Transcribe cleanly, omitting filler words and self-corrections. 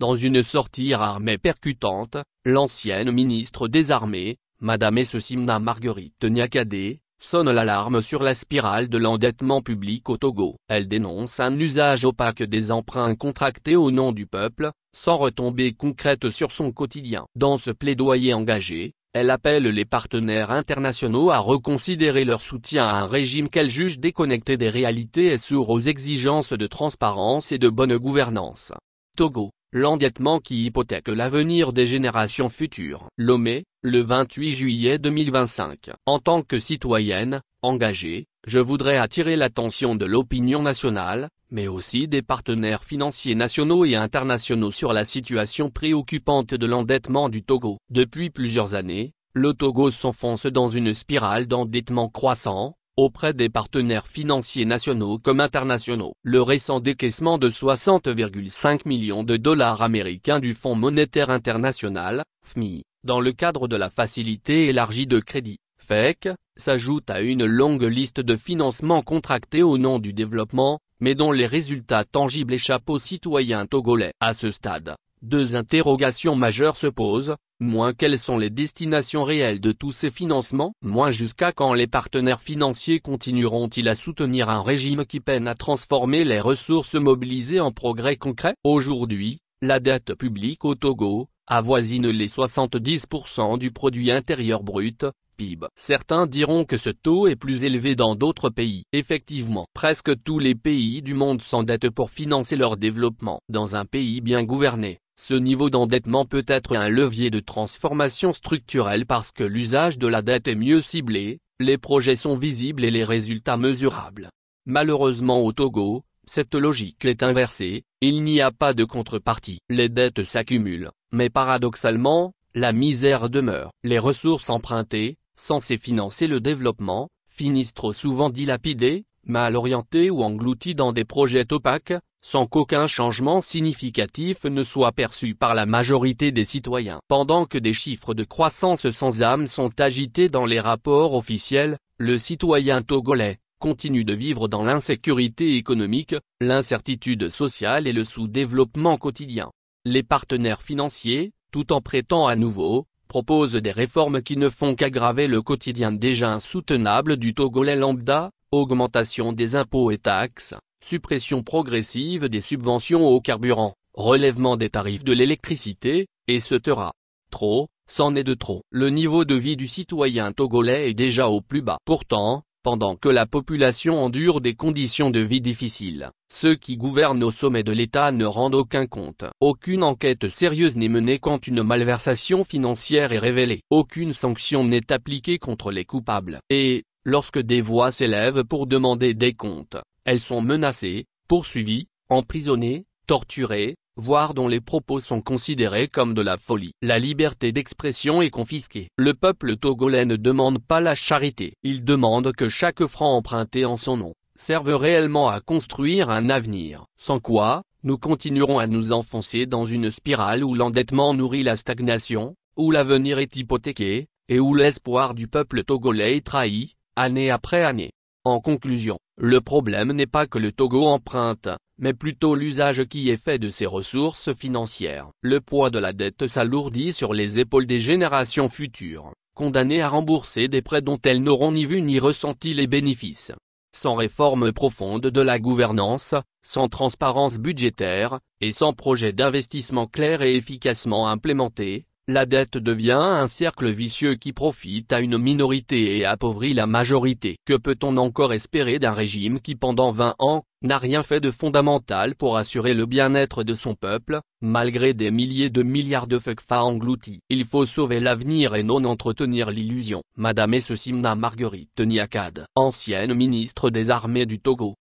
Dans une sortie rare mais percutante, l'ancienne ministre des Armées, Madame Essimna Marguerite Niakhaté, sonne l'alarme sur la spirale de l'endettement public au Togo. Elle dénonce un usage opaque des emprunts contractés au nom du peuple, sans retombées concrètes sur son quotidien. Dans ce plaidoyer engagé, elle appelle les partenaires internationaux à reconsidérer leur soutien à un régime qu'elle juge déconnecté des réalités et sourd aux exigences de transparence et de bonne gouvernance. Togo, l'endettement qui hypothèque l'avenir des générations futures. Lomé, le 28 juillet 2025. En tant que citoyenne, engagée, je voudrais attirer l'attention de l'opinion nationale, mais aussi des partenaires financiers nationaux et internationaux sur la situation préoccupante de l'endettement du Togo. Depuis plusieurs années, le Togo s'enfonce dans une spirale d'endettement croissant, auprès des partenaires financiers nationaux comme internationaux. Le récent décaissement de 60,5 millions de dollars américains du Fonds monétaire international, FMI, dans le cadre de la facilité élargie de crédit, FEC, s'ajoute à une longue liste de financements contractés au nom du développement, mais dont les résultats tangibles échappent aux citoyens togolais. À ce stade, deux interrogations majeures se posent. Moins quelles sont les destinations réelles de tous ces financements? Moins jusqu'à quand les partenaires financiers continueront-ils à soutenir un régime qui peine à transformer les ressources mobilisées en progrès concret? Aujourd'hui, la dette publique au Togo avoisine les 70% du produit intérieur brut, PIB. Certains diront que ce taux est plus élevé dans d'autres pays. Effectivement, presque tous les pays du monde s'endettent pour financer leur développement. Dans un pays bien gouverné, ce niveau d'endettement peut être un levier de transformation structurelle parce que l'usage de la dette est mieux ciblé, les projets sont visibles et les résultats mesurables. Malheureusement au Togo, cette logique est inversée, il n'y a pas de contrepartie. Les dettes s'accumulent, mais paradoxalement, la misère demeure. Les ressources empruntées, censées financer le développement, finissent trop souvent dilapidées, mal orientées ou englouties dans des projets opaques, sans qu'aucun changement significatif ne soit perçu par la majorité des citoyens. Pendant que des chiffres de croissance sans âme sont agités dans les rapports officiels, le citoyen togolais continue de vivre dans l'insécurité économique, l'incertitude sociale et le sous-développement quotidien. Les partenaires financiers, tout en prêtant à nouveau, proposent des réformes qui ne font qu'aggraver le quotidien déjà insoutenable du Togolais lambda, augmentation des impôts et taxes, suppression progressive des subventions au carburant, relèvement des tarifs de l'électricité, etc. Trop, c'en est de trop. Le niveau de vie du citoyen togolais est déjà au plus bas. Pourtant, pendant que la population endure des conditions de vie difficiles, ceux qui gouvernent au sommet de l'État ne rendent aucun compte. Aucune enquête sérieuse n'est menée quand une malversation financière est révélée. Aucune sanction n'est appliquée contre les coupables. Et, lorsque des voix s'élèvent pour demander des comptes, elles sont menacées, poursuivies, emprisonnées, torturées, voire dont les propos sont considérés comme de la folie. La liberté d'expression est confisquée. Le peuple togolais ne demande pas la charité. Il demande que chaque franc emprunté en son nom serve réellement à construire un avenir. Sans quoi, nous continuerons à nous enfoncer dans une spirale où l'endettement nourrit la stagnation, où l'avenir est hypothéqué, et où l'espoir du peuple togolais est trahi, année après année. En conclusion, le problème n'est pas que le Togo emprunte, mais plutôt l'usage qui est fait de ses ressources financières. Le poids de la dette s'alourdit sur les épaules des générations futures, condamnées à rembourser des prêts dont elles n'auront ni vu ni ressenti les bénéfices. Sans réforme profonde de la gouvernance, sans transparence budgétaire, et sans projet d'investissement clair et efficacement implémenté, la dette devient un cercle vicieux qui profite à une minorité et appauvrit la majorité. Que peut-on encore espérer d'un régime qui pendant 20 ans, n'a rien fait de fondamental pour assurer le bien-être de son peuple, malgré des milliers de milliards de FECFA engloutis? Il faut sauver l'avenir et non entretenir l'illusion. Madame Essimna Marguerite Niakhaté, ancienne ministre des Armées du Togo.